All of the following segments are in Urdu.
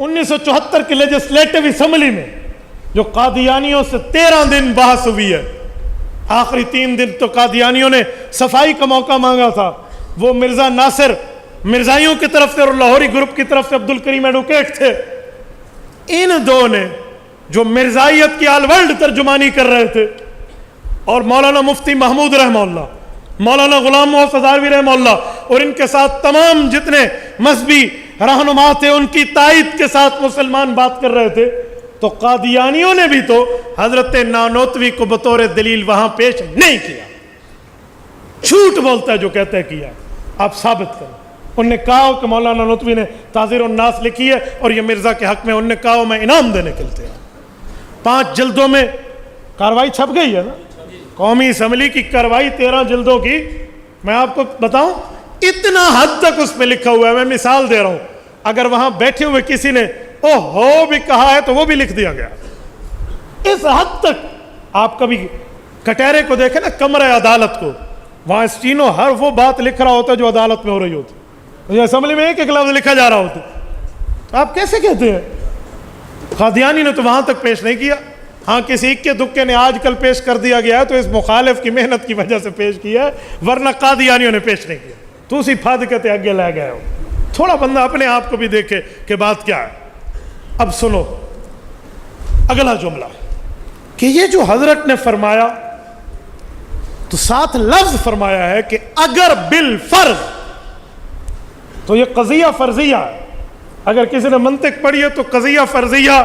1974 کی لیجسلیٹو اسمبلی میں جو قادیانیوں سے 13 دن بحث ہوئی ہے، آخری 3 دن تو قادیانیوں نے صفائی کا موقع مانگا تھا، وہ مرزا ناصر مرزائیوں کی طرف سے اور لاہوری گروپ کی طرف سے عبد الکریم ایڈوکیٹ تھے، ان دو نے جو مرزائیت کی آل ورلڈ ترجمانی کر رہے تھے، اور مولانا مفتی محمود رحمہ اللہ، مولانا غلام محمد ہزاروی رحمہ اللہ، اور ان کے ساتھ تمام جتنے مذہبی رہنما تھے، ان کی تائید کے ساتھ مسلمان بات کر رہے تھے، تو قادیانیوں نے بھی تو حضرت نانوتوی کو بطور دلیل وہاں پیش نہیں کیا۔ جھوٹ بولتا ہے جو کہتا ہے کیا، آپ ثابت کریں۔ انہوں نے کہا کہ مولانا نانوتوی نے تعذیر الناس لکھی ہے اور یہ مرزا کے حق میں، انہوں نے کہا میں انعام دینے کے لیے 5 جلدوں میں کاروائی چھپ گئی ہے نا، قومی اسمبلی کی کاروائی 13 جلدوں کی۔ میں آپ کو بتاؤں اتنا حد تک اس میں لکھا ہوا ہے، میں مثال دے رہا ہوں، اگر وہاں بیٹھے ہوئے کسی نے او ہو بھی کہا ہے تو وہ بھی لکھ دیا گیا، اس حد تک۔ آپ کبھی کٹہرے کو دیکھیں نا، کمرہ عدالت کو، وہاں اسٹینو ہر وہ بات لکھ رہا ہوتا ہے جو عدالت میں ہو رہی ہوتی، یہ اسمبلی میں ایک لفظ لکھا جا رہا ہوتا۔ آپ کیسے کہتے ہیں؟ قادیانی نے تو وہاں تک پیش نہیں کیا، ہاں کسی اکے دکے نے آج کل پیش کر دیا گیا ہے تو اس مخالف کی محنت کی وجہ سے پیش کیا ہے، ورنہ قادیانیوں نے پیش نہیں کیا۔ تو اسی پھاد کہتے آگے لے گئے ہو۔ تھوڑا بندہ اپنے آپ کو بھی دیکھے کہ بات کیا ہے۔ اب سنو اگلا جملہ کہ یہ جو حضرت نے فرمایا تو 7 لفظ فرمایا ہے کہ اگر بالفرض، تو یہ قضیہ فرضیہ ہے۔ اگر کسی نے منطق پڑھی ہے تو قضیہ فرضیہ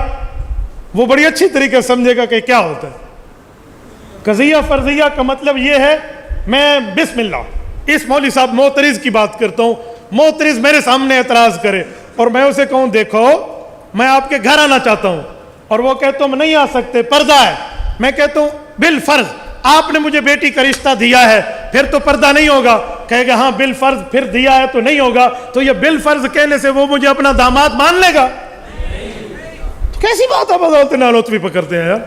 وہ بڑی اچھی طریقے سے سمجھے گا کہ کیا ہوتا ہے۔ قضیہ فرضیہ کا مطلب یہ ہے، میں بسم اللہ اس مولوی صاحب معترض کی بات کرتا ہوں، معترض میرے سامنے اعتراض کرے اور میں اسے کہوں دیکھو میں آپ کے گھر آنا چاہتا ہوں، اور وہ کہتا ہوں نہیں آ سکتے، پردہ ہے۔ میں کہتا ہوں بالفرض آپ نے مجھے بیٹی کا رشتہ دیا ہے، پھر تو پردہ نہیں ہوگا۔ کہے گا ہاں بالفرض پھر دیا ہے تو نہیں ہوگا، تو یہ بالفرض کہنے سے وہ مجھے اپنا داماد مان لے گا؟ کیسی بات ہے بدولت نانوتوی پکڑتے ہیں یار۔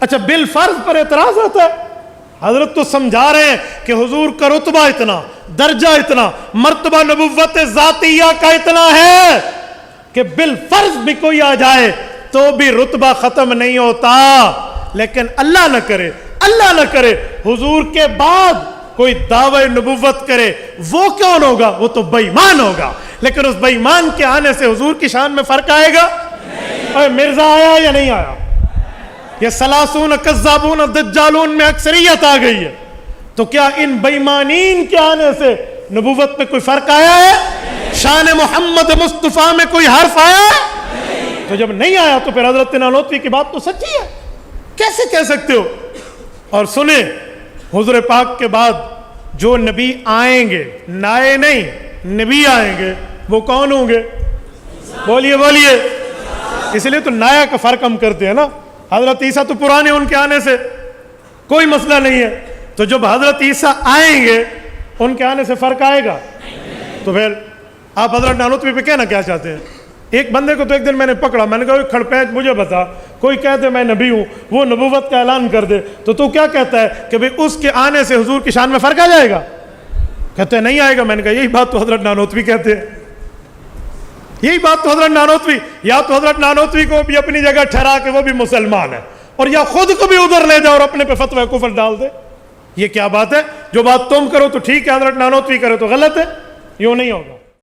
اچھا بالفرض پر اعتراض آتا ہے؟ حضرت تو سمجھا رہے ہیں کہ حضور کا رتبہ اتنا، درجہ اتنا، مرتبہ نبوت ذاتیہ کا اتنا ہے کہ بالفرض بھی کوئی آ جائے تو بھی رتبہ ختم نہیں ہوتا۔ لیکن اللہ نہ کرے، اللہ نہ کرے حضور کے بعد کوئی دعوی نبوت کرے، وہ کون ہوگا؟ وہ تو بے ایمان ہوگا۔ لیکن اس بے ایمان کے آنے سے حضور کی شان میں فرق آئے گا؟ اے مرزا آیا یا نہیں آیا؟ یہ سلاسون کذابون دجالون میں اکثریت آ گئی ہے، تو کیا ان بے ایمانین کے آنے سے نبوت میں کوئی فرق آیا ہے؟ شان محمد مصطفیٰ میں کوئی حرف آیا ہے؟ تو جب نہیں آیا تو پھر حضرت نانوتوی کی بات تو سچی ہے، کیسے کہہ سکتے ہو؟ اور سنیں حضور پاک کے بعد جو نبی آئیں گے، نائے نہیں نبی آئیں گے، وہ کون ہوں گے؟ بولیے بولیے۔ اس لیے تو نایا کا فرق ہم کرتے ہیں نا، حضرت عیسیٰ تو پرانے، ان کے آنے سے کوئی مسئلہ نہیں ہے، تو جب حضرت عیسیٰ آئیں گے ان کے آنے سے فرق آئے گا؟ تو پھر آپ حضرت نانوتوی پہ کہنا کیا چاہتے ہیں؟ ایک بندے کو تو ایک دن میں نے پکڑا، میں نے کہا کھڑپیچ مجھے بتا، کوئی کہتے میں نبی ہوں، وہ نبوت کا اعلان کر دے، تو کیا کہتا ہے کہ بھئی اس کے آنے سے حضور کی شان میں فرق آ جائے گا؟ کہتے ہیں نہیں آئے گا۔ میں نے کہا یہی بات تو حضرت نانوتوی کہتے ہیں، یہی بات تو حضرت نانوتوی، یا تو حضرت نانوتوی کو بھی اپنی جگہ ٹھہرا کے وہ بھی مسلمان ہے، اور یا خود کو بھی ادھر لے جاؤ اور اپنے پہ فتوی کفر ڈال دے۔ یہ کیا بات ہے؟ جو بات تم کرو تو ٹھیک ہے، حضرت نانوتوی کرے تو غلط ہے، یوں نہیں ہوگا۔